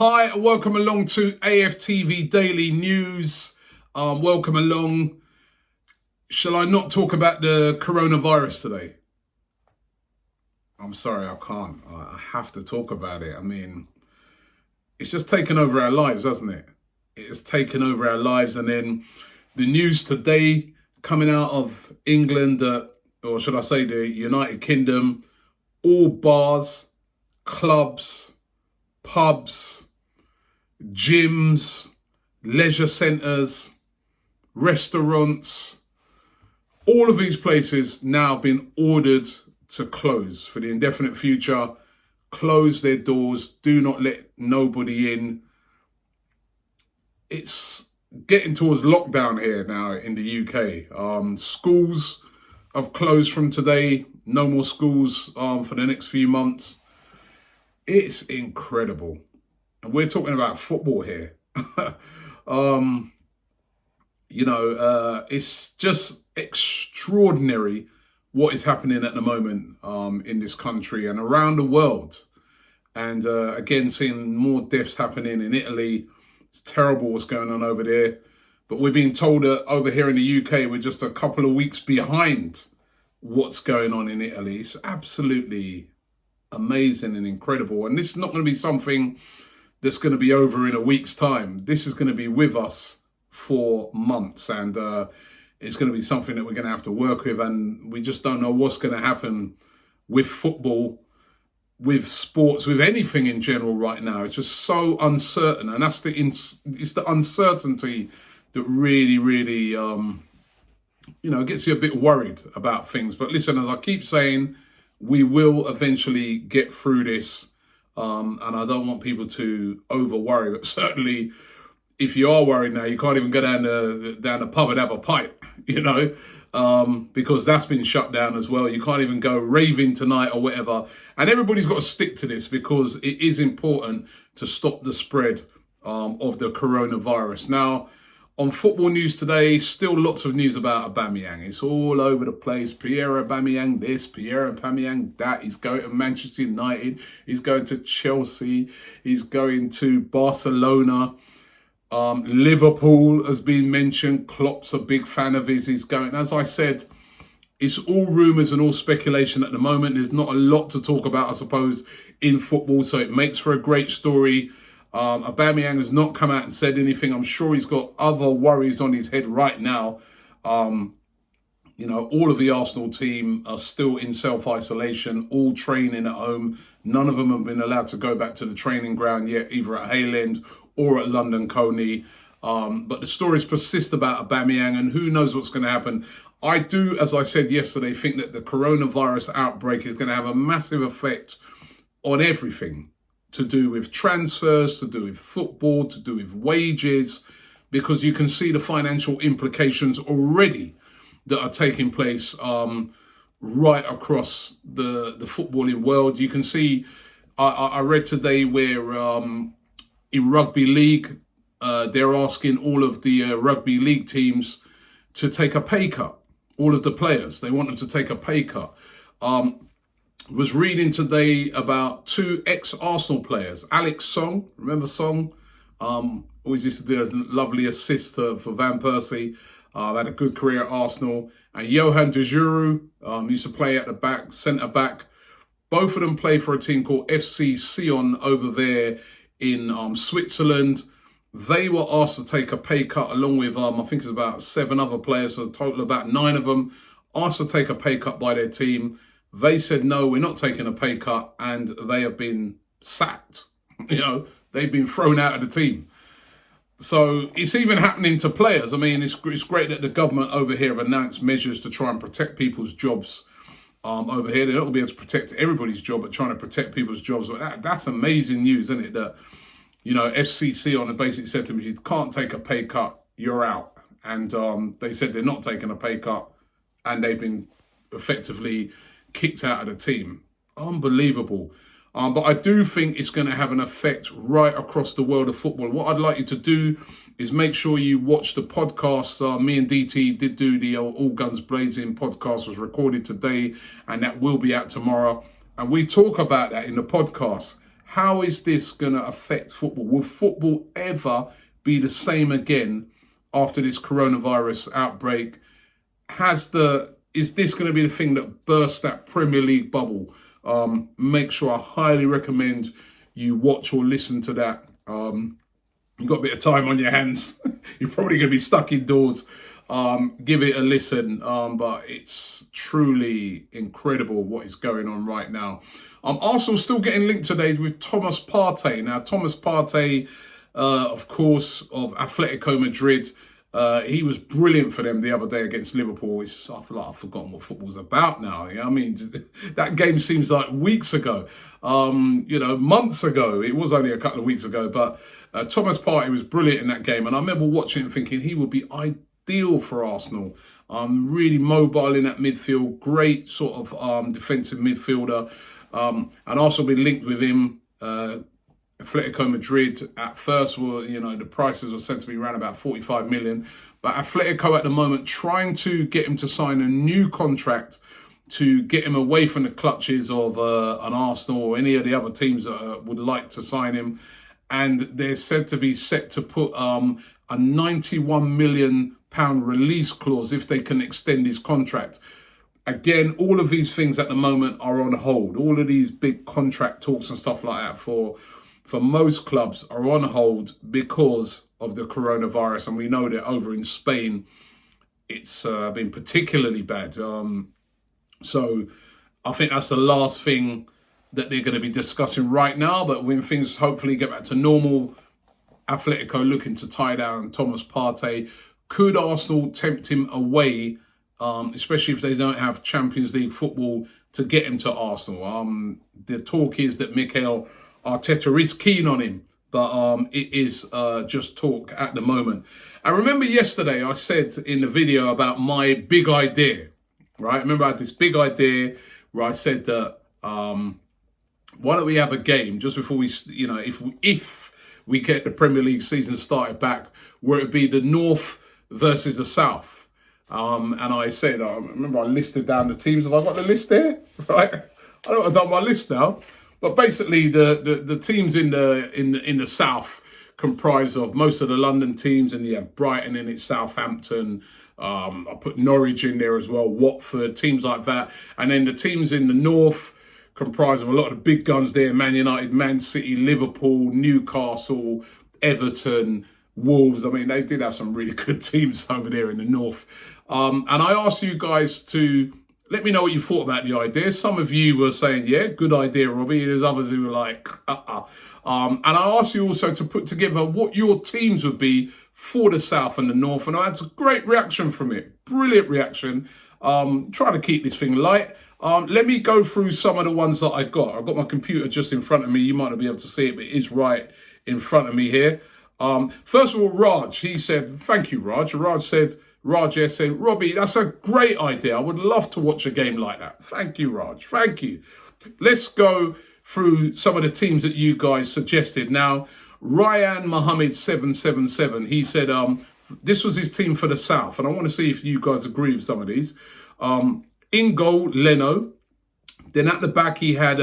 Hi, welcome along to AFTV Daily News. Welcome along. Shall I not talk about the coronavirus today? I'm sorry, I can't. I have to talk about it. I mean, it's just taken over our lives, hasn't it? It has taken over our lives. And then the news today coming out of England, or should I say the United Kingdom, all bars, clubs, pubs, gyms, leisure centres, restaurants, all of these places now been ordered to close for the indefinite future, close their doors, do not let nobody in. It's getting towards lockdown here now in the UK. Schools have closed from today, no more schools for the next few months. It's incredible. And we're talking about football here. It's just extraordinary what is happening at the moment in this country and around the world. And again, seeing more deaths happening in Italy. It's terrible what's going on over there. But we're being told that over here in the UK, we're just a couple of weeks behind what's going on in Italy. It's absolutely amazing and incredible. And this is not going to be something that's going to be over in a week's time. This is going to be with us for months, and it's going to be something that we're going to have to work with, and we just don't know what's going to happen with football, with sports, with anything in general right now. It's just so uncertain, and it's the uncertainty that really gets you a bit worried about things. But listen, as I keep saying, we will eventually get through this. And I don't want people to over worry, but certainly if you are worried now, you can't even go down the pub and have a pipe, because that's been shut down as well. You can't even go raving tonight or whatever. And everybody's got to stick to this because it is important to stop the spread of the coronavirus. Now, on football news today, still lots of news about Aubameyang. It's all over the place. Pierre Aubameyang this, Pierre Aubameyang that. He's going to Manchester United. He's going to Chelsea. He's going to Barcelona. Liverpool has been mentioned. Klopp's a big fan of his. He's going. As I said, it's all rumours and all speculation at the moment. There's not a lot to talk about, I suppose, in football. So it makes for a great story. Aubameyang has not come out and said anything. I'm sure he's got other worries on his head right now. All of the Arsenal team are still in self-isolation, all training at home. None of them have been allowed to go back to the training ground yet, either at Hale End or at London Colney. But the stories persist about Aubameyang, and who knows what's going to happen. I do, as I said yesterday, think that the coronavirus outbreak is going to have a massive effect on everything to do with transfers, to do with football, to do with wages, because you can see the financial implications already that are taking place right across the footballing world. You can see, I read today where in rugby league, they're asking all of the rugby league teams to take a pay cut. All of the players, they want them to take a pay cut. Was reading today about two ex-Arsenal players. Alex Song, remember Song? Always used to do a lovely assist for Van Persie. Had a good career at Arsenal. And Johan de Juru used to play at the back, centre back. Both of them play for a team called FC Sion over there in Switzerland. They were asked to take a pay cut along with, I think it's about 7 other players, so a total of about 9 of them, asked to take a pay cut by their team. They said, no, we're not taking a pay cut, and they have been sacked. They've been thrown out of the team. So it's even happening to players. I mean, it's great that the government over here have announced measures to try and protect people's jobs over here. They're not going to be able to protect everybody's job, but trying to protect people's jobs. But that's amazing news, isn't it? That, FCC on the basically said to me, you can't take a pay cut, you're out. And they said they're not taking a pay cut, and they've been effectively kicked out of the team. Unbelievable. But I do think it's going to have an effect right across the world of football. What I'd like you to do is make sure you watch the podcast. Me and DT did do the All Guns Blazing podcast, was recorded today, and that will be out tomorrow. And we talk about that in the podcast, how is this going to affect football? Will football ever be the same again after this coronavirus outbreak? Is this going to be the thing that bursts that Premier League bubble? Make sure I highly recommend you watch or listen to that. You've got a bit of time on your hands. You're probably going to be stuck indoors. Give it a listen. But it's truly incredible what is going on right now. Arsenal still getting linked today with Thomas Partey. Now, Thomas Partey, of course, of Atletico Madrid. He was brilliant for them the other day against Liverpool. I feel like I've forgotten what football's about now. You know what I mean? That game seems like weeks ago, months ago. It was only a couple of weeks ago, but Thomas Partey was brilliant in that game. And I remember watching it and thinking he would be ideal for Arsenal. Really mobile in that midfield, great sort of defensive midfielder. And also been linked with him. Atletico Madrid at first were, the prices were said to be around about 45 million. But Atletico at the moment trying to get him to sign a new contract to get him away from the clutches of an Arsenal or any of the other teams that would like to sign him. And they're said to be set to put a £91 million release clause if they can extend his contract. Again, all of these things at the moment are on hold. All of these big contract talks and stuff like that for most clubs are on hold because of the coronavirus. And we know that over in Spain, it's been particularly bad. So I think that's the last thing that they're going to be discussing right now. But when things hopefully get back to normal, Atletico looking to tie down Thomas Partey. Could Arsenal tempt him away, especially if they don't have Champions League football to get him to Arsenal? The talk is that Mikel Arteta is keen on him, but it is just talk at the moment. I remember yesterday I said in the video about my big idea, right? Remember I had this big idea where I said that why don't we have a game just before we, if we get the Premier League season started back, where it'd be the North versus the South. And I said, I remember I listed down the teams. Have I got the list there? Right? I don't have done my list now. But basically, the teams in the South comprise of most of the London teams, and you have Brighton in it, Southampton. I put Norwich in there as well, Watford, teams like that. And then the teams in the North comprise of a lot of the big guns there: Man United, Man City, Liverpool, Newcastle, Everton, Wolves. I mean, they did have some really good teams over there in the North. And I asked you guys to let me know what you thought about the idea. Some of you were saying, yeah, good idea, Robbie. There's others who were like, And I asked you also to put together what your teams would be for the South and the North. And I had a great reaction from it. Brilliant reaction. Trying to keep this thing light. Let me go through some of the ones that I got. I've got my computer just in front of me. You might not be able to see it, but it is right in front of me here. First of all, Raj, he said, thank you, Raj. Raj said, Robbie, that's a great idea. I would love to watch a game like that. Thank you, Raj. Thank you. Let's go through some of the teams that you guys suggested. Now, Ryan Mohammed 777, he said this was his team for the South. And I want to see if you guys agree with some of these. In goal, Leno. Then at the back, he had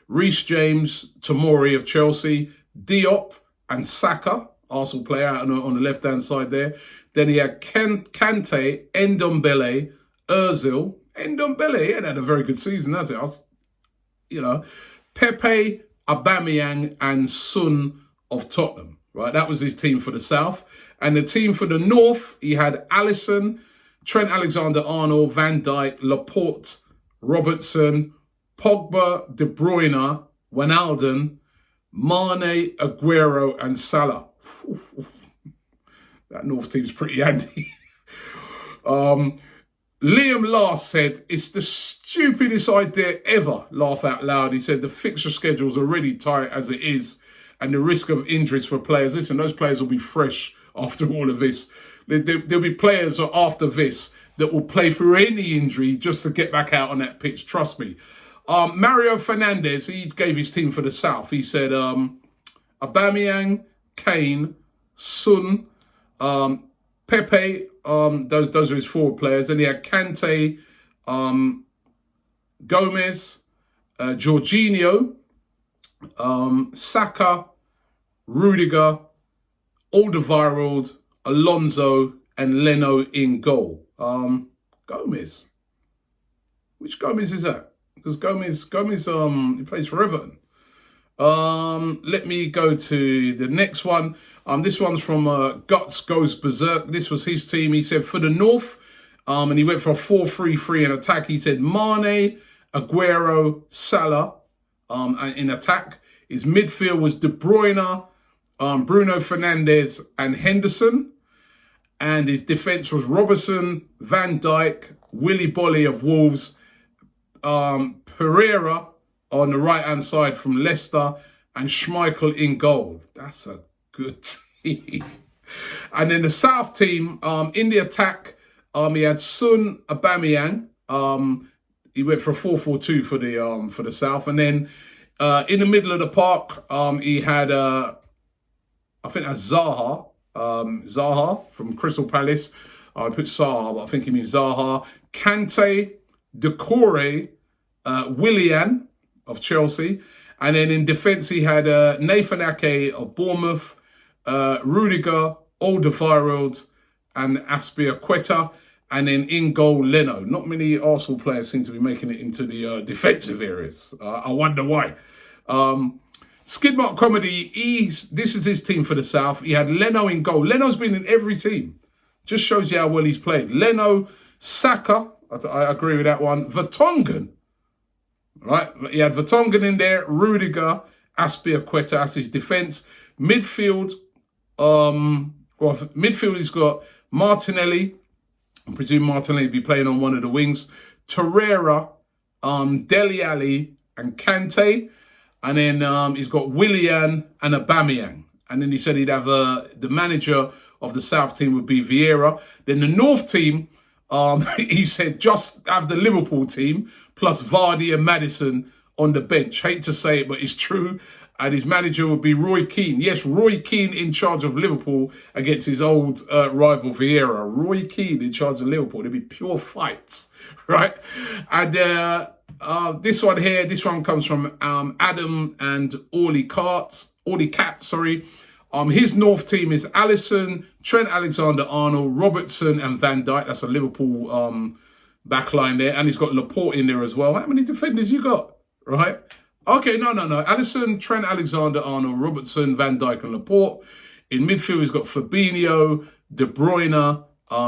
Reece James, Tomori of Chelsea, Diop and Saka, Arsenal player out on the left-hand side there. Then he had Kante, Ndombele, Ozil. Ndombele had a very good season, hasn't it? Pepe, Aubameyang, and Son of Tottenham. Right, that was his team for the South. And the team for the North, he had Alisson, Trent Alexander-Arnold, Van Dijk, Laporte, Robertson, Pogba, De Bruyne, Wijnaldum, Mane, Aguero, and Salah. That North team's pretty handy. Liam Last said, it's the stupidest idea ever. Laugh out loud. He said, the fixture schedule's already tight as it is, and the risk of injuries for players. Listen, those players will be fresh after all of this. There'll be players after this that will play through any injury just to get back out on that pitch. Trust me. Mario Fernandez, he gave his team for the South. He said, Aubameyang, Kane, Son, Pepe, those are his forward players. Then he had Kante, Gomez, Jorginho, Saka, Rudiger, Alderweireld, Alonso, and Leno in goal. Gomez. Which Gomez is that? Because Gomez, he plays for Everton. Let me go to the next one. This one's from Guts Goes Berserk. This was his team. He said for the North, and he went for a 4-3-3 in attack. He said Mane, Aguero, Salah in attack. His midfield was De Bruyne, Bruno Fernandes, and Henderson. And his defence was Robertson, Van Dijk, Willy Bolly of Wolves, Pereira on the right-hand side from Leicester, and Schmeichel in goal. That's a good team. And then the South team, in the attack, he had Son, Aubameyang. He went for a 4-4-2 for the South. And then in the middle of the park, he had, I think that's Zaha. Zaha from Crystal Palace. I put Zaha, but I think he means Zaha. Kante, Decore, Willian of Chelsea. And then in defence, he had Nathan Ake of Bournemouth, Rudiger, Alderweireld, and Aspilicueta. And then in goal, Leno. Not many Arsenal players seem to be making it into the defensive areas. I wonder why. Skidmark Comedy, this is his team for the South. He had Leno in goal. Leno's been in every team. Just shows you how well he's played. Leno, Saka, I agree with that one. Vertonghen, right? He had Vertonghen in there. Rudiger, Aspilicueta, that's his defence. Midfield, midfield he's got Martinelli. I presume Martinelli will be playing on one of the wings. Torreira, Dele Alli, and Kante. And then he's got Willian and Aubameyang. And then he said he'd have the manager of the South team would be Vieira. Then the North team, he said just have the Liverpool team plus Vardy and Maddison on the bench. Hate to say it, but it's true. And his manager would be Roy Keane. Yes, Roy Keane in charge of Liverpool against his old rival Vieira. Roy Keane in charge of Liverpool. There'd be pure fights, right? And this one here, this one comes from Adam and Orly Cat, his North team is Alisson, Trent Alexander-Arnold, Robertson, and Van Dijk. That's a Liverpool backline there. And he's got Laporte in there as well. How many defenders you got, right? Okay, no. Alisson, Trent Alexander-Arnold, Robertson, Van Dijk, and Laporte. In midfield, he's got Fabinho, De Bruyne,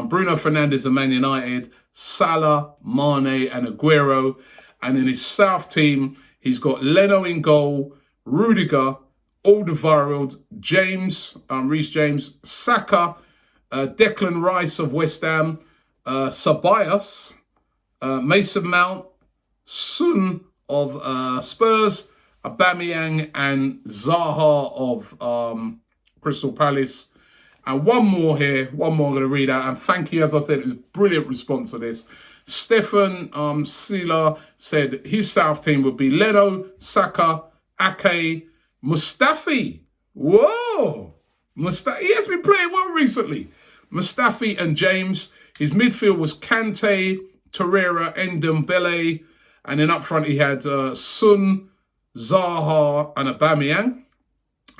Bruno Fernandes of Man United, Salah, Mane, and Aguero. And in his South team, he's got Leno in goal, Rudiger, Alderweireld, James, Reece James, Saka, Declan Rice of West Ham, Ceballos, Mason Mount, Son of Spurs, Aubameyang, and Zaha of Crystal Palace. And one more I'm going to read out. And thank you, as I said, it was a brilliant response to this. Stefan Sila said his South team would be Leno, Saka, Ake, Mustafi. Whoa! He has been playing well recently. Mustafi and James. His midfield was Kante, Torreira, Ndombele. And then up front he had Son, Zaha, and Aubameyang.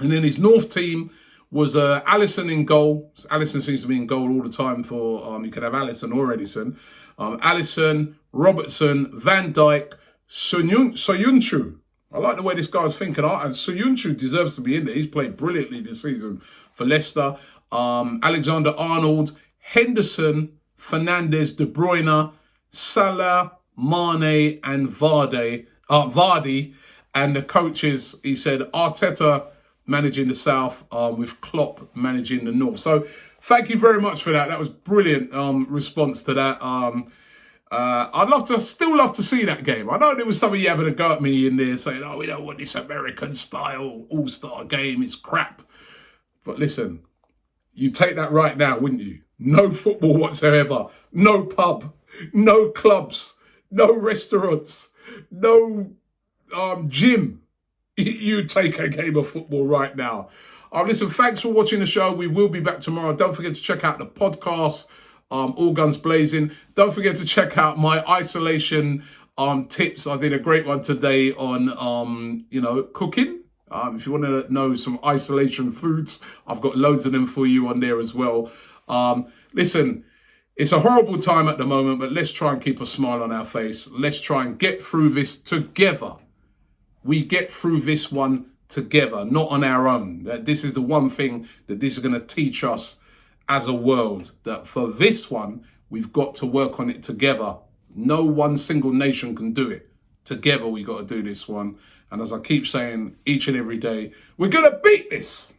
And then his North team was Alisson in goal. Alisson seems to be in goal all the time for, you could have Alisson or Edison. Alisson, Robertson, Van Dijk, Soyuncu. I like the way this guy's thinking. And Soyuncu deserves to be in there. He's played brilliantly this season for Leicester. Alexander-Arnold, Henderson, Fernandes, De Bruyne, Salah, Mane, and Vardy. And the coaches, he said, Arteta managing the South with Klopp managing the North. So thank you very much for that. That was brilliant response to that. I'd still love to see that game. I know there was some of you having a go at me in there saying, oh, we don't want this American style all-star game. It's crap. But listen, you take that right now, wouldn't you? No football whatsoever. No pub. No clubs. No restaurants. No gym. You take a game of football right now. Listen, thanks for watching the show. We will be back tomorrow. Don't forget to check out the podcast, All Guns Blazing. Don't forget to check out my isolation tips. I did a great one today on, cooking. If you want to know some isolation foods, I've got loads of them for you on there as well. Listen, it's a horrible time at the moment, but let's try and keep a smile on our face. Let's try and get through this together. We get through this one together, not on our own. This is the one thing that this is going to teach us as a world, that for this one, we've got to work on it together. No one single nation can do it. Together, we got to do this one. And as I keep saying each and every day, we're going to beat this.